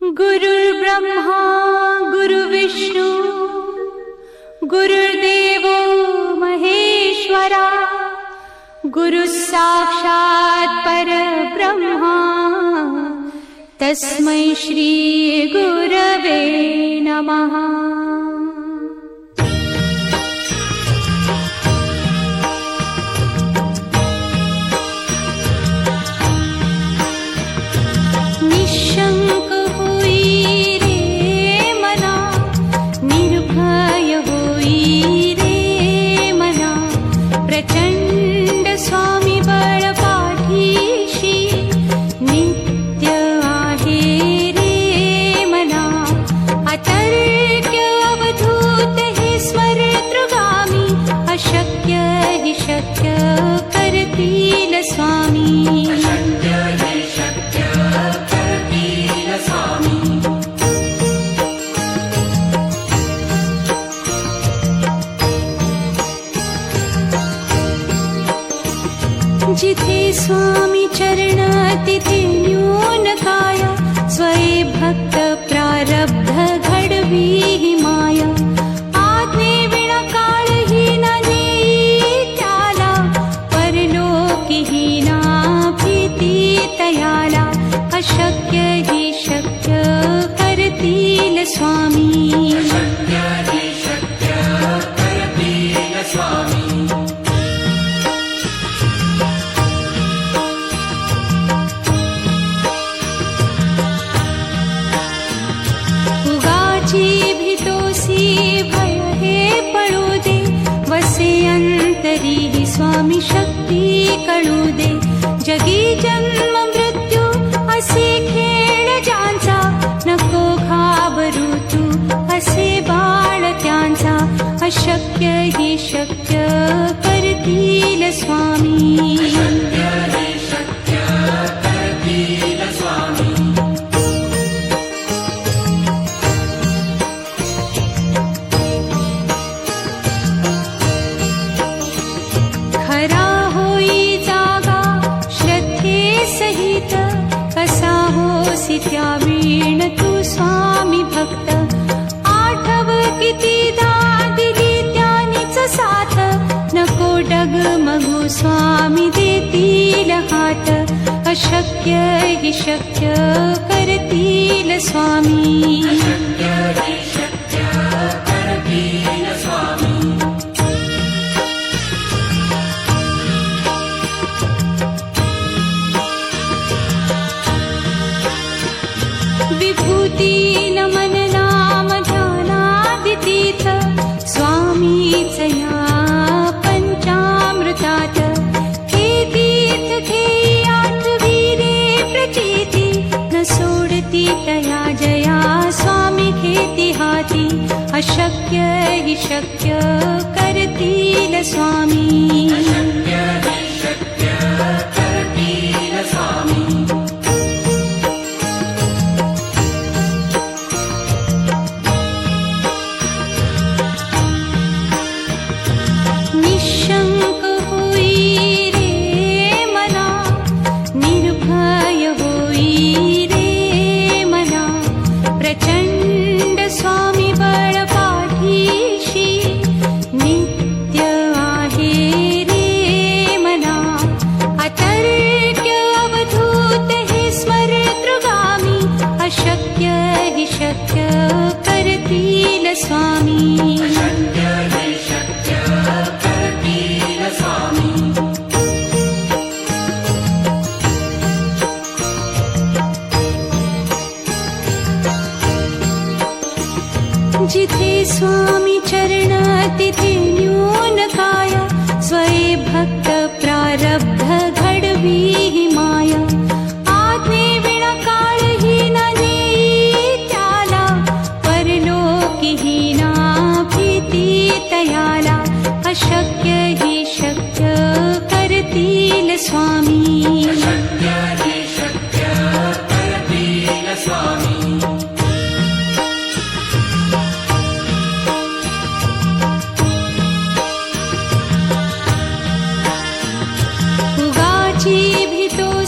गुरुर्ब्रह्मा गुरुर्विष्णू गुरुर्देवो महेश्वरा गुरुः साक्षात् परब्रह्मा तस्मै श्री गुरवे नमः। निशंक होई रे मना, निर्भय होई रे मना, प्रचंड स्वामी बळ पाठीशी नित्य आहे रे मना। अतर्क्य अवधूत हे स्मरतृगामी, अशक्य हि शक्य करतील स्वामी। जिथे स्वामी चरण तिथे न्यून काया, स्वये भक्त प्रारब्ध घडवी ही माया। आज्ञे विना काळही ना नेई त्याला, परलोकी ही ना भीती तयाला। अशक्य ही शक्य करतील स्वामी। भय हे पळू दे, वसे अंतरी ही स्वामी शक्ती कळू दे। जगी जन्म मृत्यू असे खेळ ज्यांचा, नको घाबरू तू असे बाळ त्यांचा। अशक्य ही शक्य करतील स्वामी। खरा होई जागा श्रद्धे सहित, कसा होसी त्या वीण तू स्वामी भक्त। आठव कितीदा दिली त्यानीच साथ, नको डगमगू स्वामी देतील हात। अशक्य हि शक्य करतील स्वामी। विभूती नमन नाम ध्यानादितीर्थ, स्वामीच या पंचामृतात। हे तीर्थ घेई आठवी रे प्रचिती, न सोडती तया जया स्वामी घेती हाती। अशक्य हि शक्य करतील स्वामी। निशंक होई रे मना, निर्भय होई रे मना, प्रचंड स्वामी बळ पाठीशी नित्य आहे रे मना। अतर्क्य अवधूत हे स्मरतृगामी, अशक्य हि शक्य करतील स्वामी। जिथे स्वामी चरण तिथे न्यून काया, स्वये भक्त प्रारब्ध घडवी ही माया। आज्ञे विना काळही ना नेई त्याला, परलोकी ही ना भीती तयाला। अशक्य ही शक्य करतील स्वामी। उगाची भितो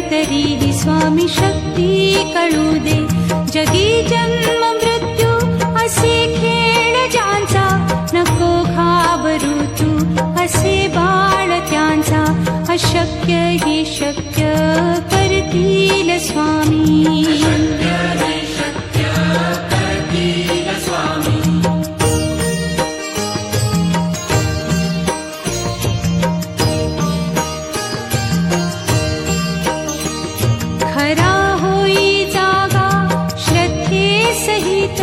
अंतरी स्वामी शक्ती कळू दे. जगी जन्म मृत्यू असे खेळ ज्यांचा, नको घाबरू तू असे बाळ त्यांचा. अशक्य ही शक्य करतील स्वामी. खरा होई जागा श्रद्धे सहित,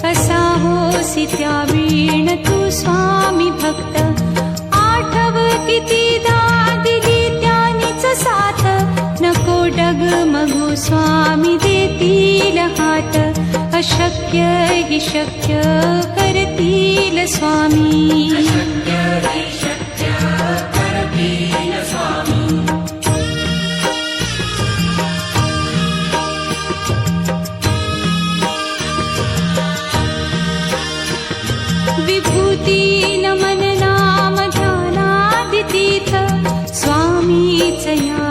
कसा होसी त्या वीण तू स्वामी भक्त. आठव कितीदा दिली त्यानीच साथ, नको डगमगू स्वामी देतील हात. अशक्य ही शक्य करतील स्वामी. विभूती नमन नाम ध्यानादितीर्थ, स्वामीच या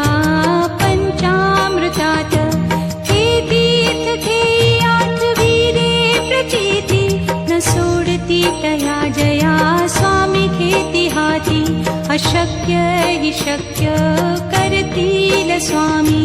पंचामृतात. हे तीर्थ घेई आठविरे प्रचिती, न सोडती तया जया स्वामी घेती हाती. अशक्य हि शक्य करतील स्वामी.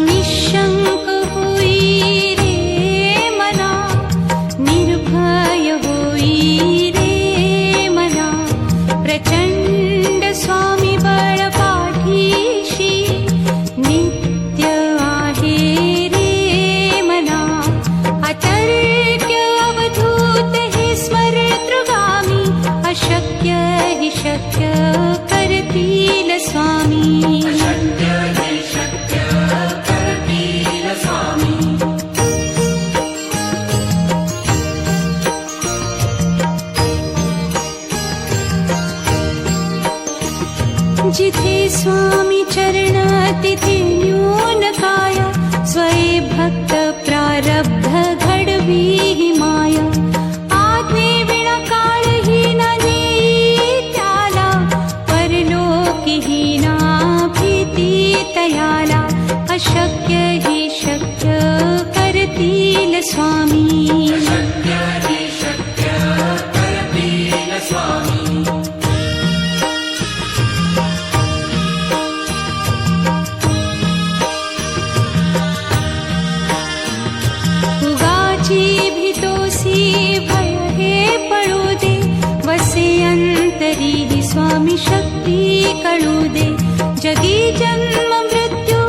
निशंक होई रे मना, निर्भय होई रे मना. प्रचंड स्वामी बळ पाठीशी, नित्य आहे रे मना. अतर्क्य अवधूत हे स्मरतृगामी, अशक्य हि शक्य करतील स्वामी. जिथे स्वामी चरण तिथे न्यून काया, स्वये भक्त प्रारब्ध घडवी ही माया. आज्ञे विना काळही न नेई त्याला, परलोकीही ना भीती तयाला. अशक्य ही शक्य करतील स्वामी. भीतोसी भय हे पळू दे, वसे अंतरी स्वामी शक्ती कळू दे. जगी जन्म मृत्यू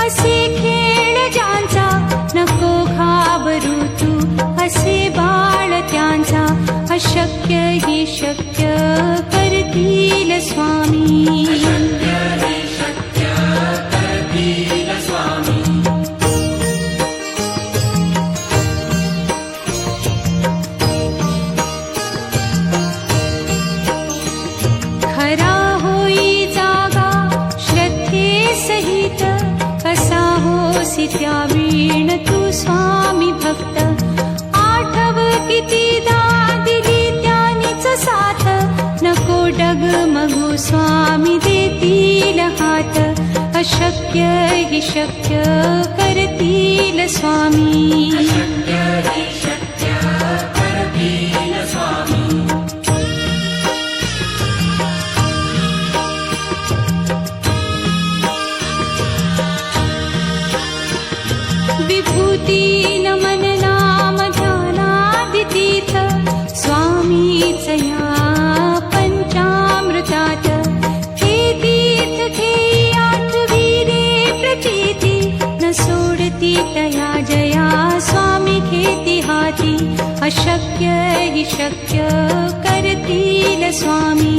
असे खेळ ज्यांचा, नको घाबरू तू असे बाळ त्यांचा. अशक्य ही शक्य करतील स्वामी. खरा होई जागा श्रद्धे सहित, कसा होसी त्या वीण तू स्वामी भक्त. आठव कितीदा दिली त्यानीच साथ, नको डगमगू स्वामी देतील हात. अशक्य हि शक्य करतील स्वामी. विभूती नमन नाम ध्यानादितीर्थ, स्वामीच या पंचामृतात. हे तीर्थ घेई आठविरे प्रचिती, न सोडती तया जया स्वामी घेती हाती. अशक्य हि शक्य करतील स्वामी.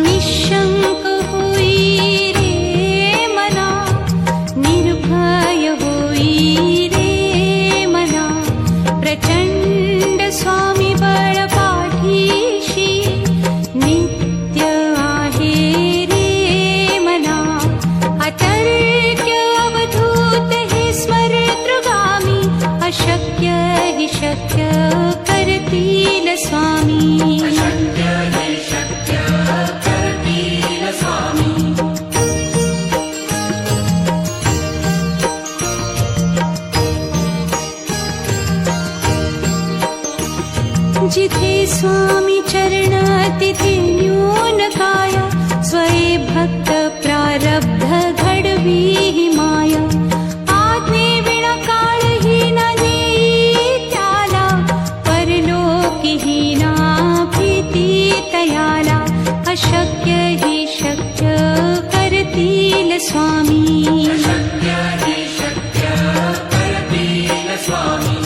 निशंक होई रे मना, निर्भय होई रे अशक्य हि शक्य करतील स्वामी. अशक्य हि शक्य करतील स्वामी. जिथे स्वामी चरण तिथे न्यून काया. स्वये भक्त प्रारब्ध घडवी हि माया. आज्ञेविना काळही न नेई त्याला. परलोकीही ना भीती तयाला. अशक्य हि शक्य करतील स्वामी. अशक्य हि शक्य करतील स्वामी.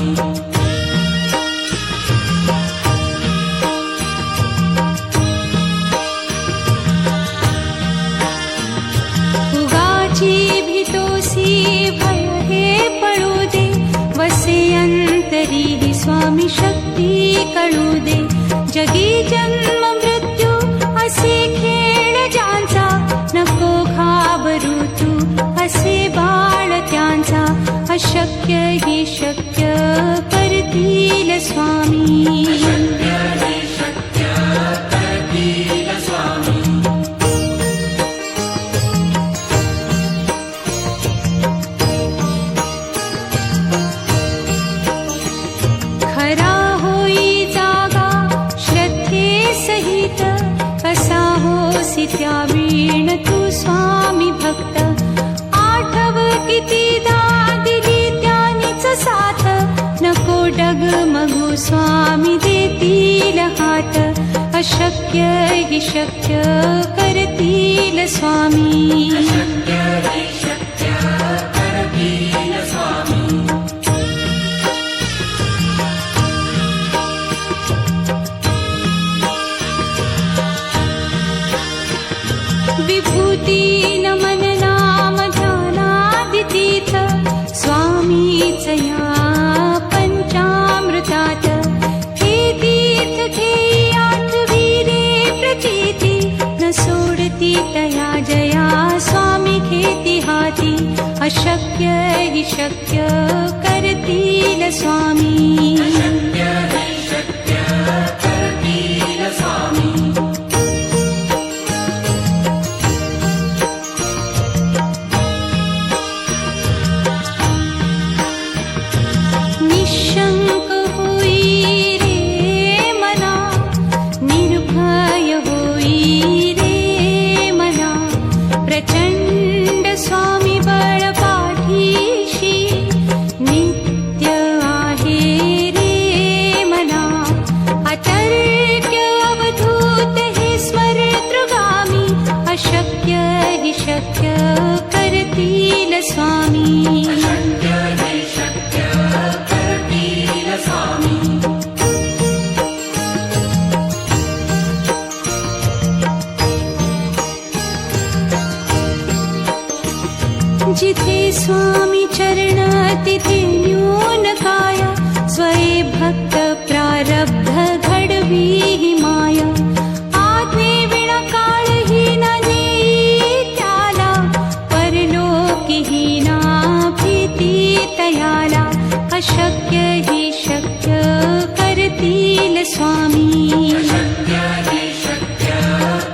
भय हे पळू दे. वसे अंतरी हि स्वामी शक्ती कळू दे. जगी जन्म मृत्यू असे खेळ ज्यांचा. नको घाबरू तू असे बाळ त्यांचा. अशक्य हि शक्य करतील स्वामी. अशक्य हि शक्य करतील स्वामी. त्यावीण तू स्वामी भक्त. आठव कितीदा दिली त्यानीच साथ. नको डगमगू स्वामी देतील हात. अशक्य हि शक्य करतील स्वामी. अशक्य हि शक्य करतील स्वामी. विभूती नमन नाम ध्यानादितीर्थ. स्वामीच या पंचामृतात. हे तीर्थ घेई आठवी रे प्रचिती. न सोडती तया जया स्वामी घेती हाती. अशक्य हि शक्य करतील स्वामी. अशक्य हि शक्य करतील स्वामी. निशंक होई रे मना. निर्भय होई रे मना. प्रचंड स्वामी बळ पाठीशी. नित्य आहे रे मना. अतर्क्य अवधूत हे स्मरतृगामी. अशक्य हि शक्य करतील स्वामी. अशक्य हि शक्य करतील स्वामी. जिथे स्वामी चरण तिथे न्यून काया. स्वये भक्त प्रारब्ध घडवी हि माया. आज्ञेविना काळही न नेई त्याला. परलोकीही ना भीती तयाला. अशक्य हि शक्य करतील स्वामी. अशक्य हि शक्य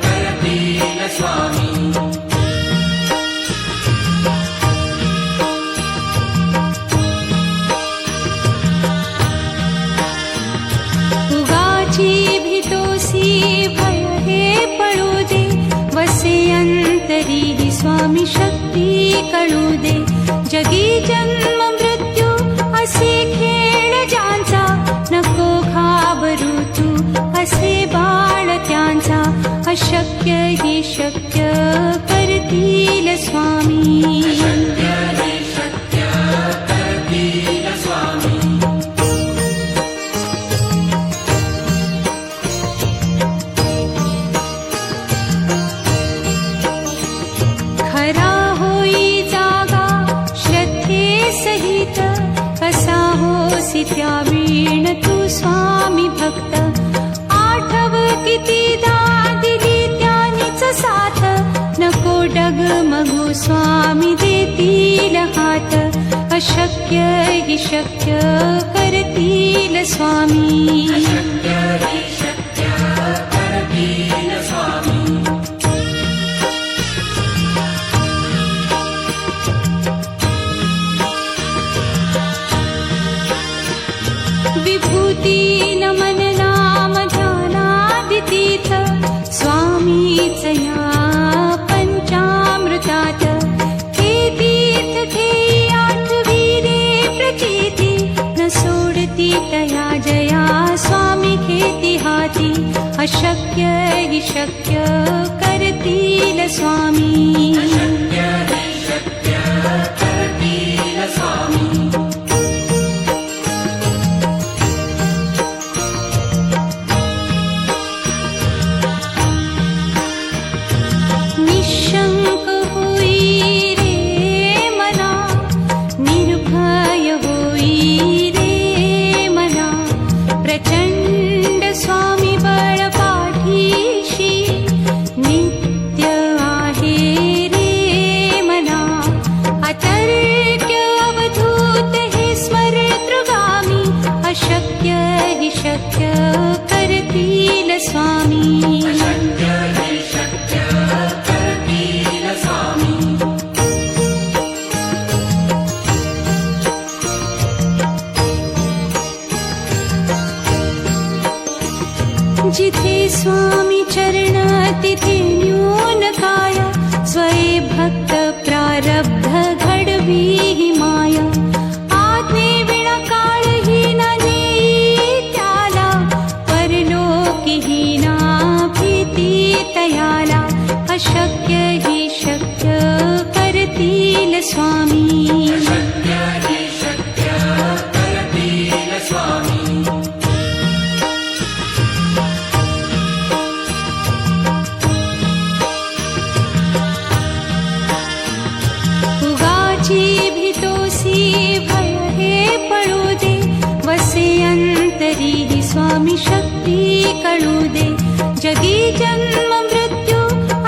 करतील स्वामी. भय हे पळू दे. वसे अंतरी हि स्वामी शक्ती कळू दे. जगी जन्म मृत्यू असे खेळ ज्यांचा. नको घाबरू तू असे बाळ त्यांचा. अशक्य हि शक्य करतील स्वामी. अशक्य हि शक्य करतील स्वामी. खरा होई जागा श्रद्धे सहित. कसा होसी त्यावीण तू स्वामी भक्त. आठव कितीदा दिली त्यानीच साथ. नको डगमगू स्वामी देतील हात. अशक्य अशक्य हि शक्य करतील स्वामी. विभूती नमन नाम ध्यानादितीर्थ स्वामीच या पंचामृतात. हे तीर्थ हे आठवी रे प्रचिती न सोडती तया जया स्वामी खेती हाती. अशक्य हि शक्य करतील स्वामी. निशंक होई रे मना निर्भय होई रे मना. प्रचंड स्वामी बळ पाठीशी नित्य आहे रे मना. अतर्क्य अवधूत हे स्मरतृगामी. अशक्य हि शक्य करतील स्वामी. जिथे स्वामी चरण तिथे न्यून काय. स्वये भक्त प्रारब्ध घडवी हि माया. आज्ञे विना काळही न नेई त्याला. परलोकीही ना भीती तयाला. अशक्य हि शक्य करतील स्वामी. भीतोसी भय हे पळू दे. वसे अंतरी हि स्वामी शक्ती कळू दे. जगी जन्म मृत्यू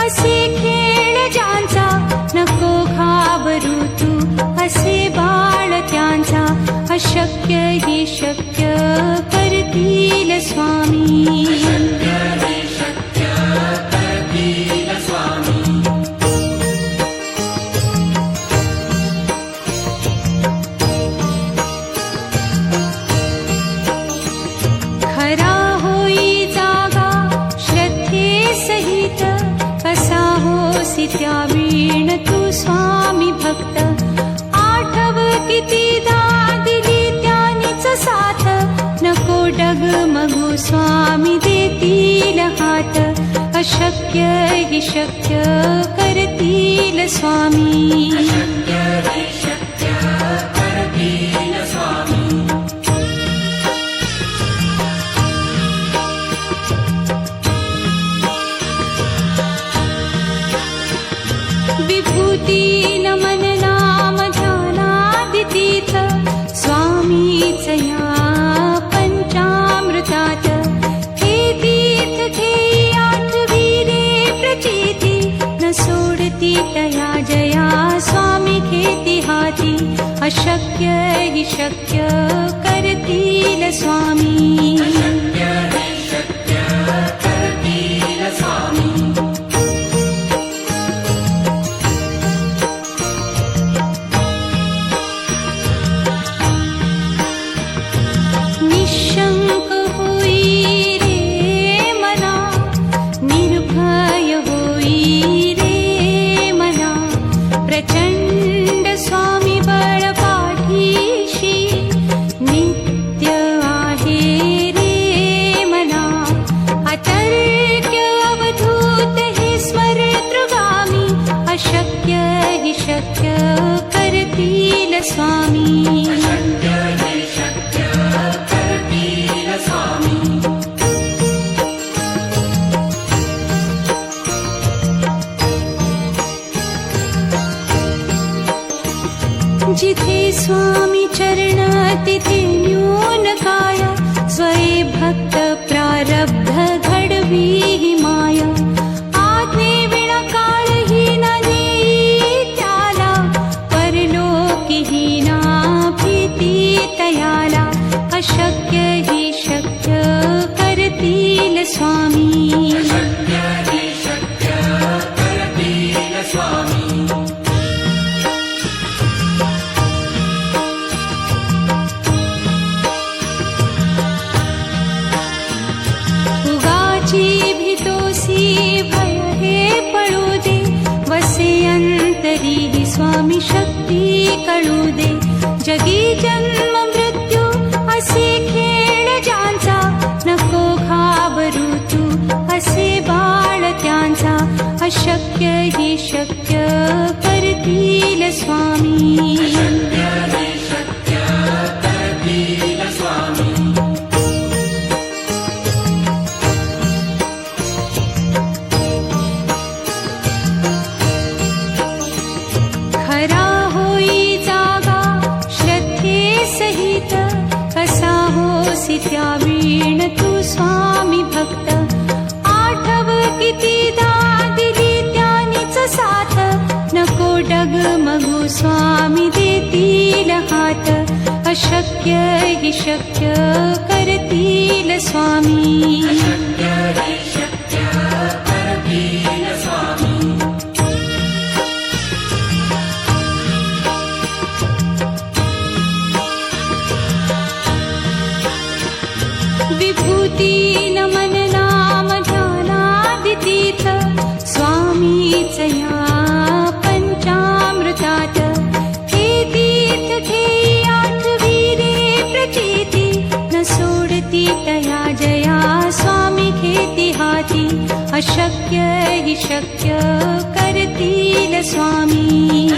असे खेळ ज्यांचा. नको घाबरू तू असे बाळ त्यांचा. अशक्य हि शक्य करतील स्वामी. खरा होई जागा श्रद्धे सहित. कसा होसी त्या वीण तू स्वामी भक्त. आठव कितीदा दिली त्यानीच साथ. नको डगमगू स्वामी देतील हात. अशक्य हि शक्य करतील स्वामी. विभूती नमन नाम ध्यानादितीर्थ स्वामीच या पंचामृतात. हे तीर्थ हे आठवी रे प्रचिती न सोडती तया जया स्वामी खेती हाती. अशक्य हि शक्य करतील स्वामी. निशंक होई रे मना निर्भय होई रे मना. प्रचंड स्वामी बळ पाठीशी नित्य आहे रे मना. अतर्क्य अवधूत हे स्मरतृगामी. अशक्य हि शक्य करतील स्वामी. जिथे स्वामी चरण तिथे न्यून काय. स्वये भक्त प्रारब्ध घडवी हि माया. आज्ञे विना काळही न नेई त्याला. परलोकीही ना भी स्वामी उगाची भीतोसी भय हे पळू दे वसे अंतरी ही स्वामी शक्ती कळू दे जगी जन्म मृत्यू असे खेळ ज्यांचा नको घाबरू तू असे बाळ त्यांचा अशक्य ही शक्य करतील स्वामी खरा होई जागा श्रद्धे सहित कसा होसी त्या वीण तू स्वामी भक्त आठव कितीदा दिली त्यानीच साथ नको डगमगू स्वामी देतील हात अशक्य हि शक्य करतील स्वामी विभूती नमन नाम ध्यानादितीर्थ स्वामीच या पंचामृतात हे तीर्थ घेई आठवी रे प्रचिती न सोडती तया जया स्वामी घेती हाती अशक्य हि शक्य करतील स्वामी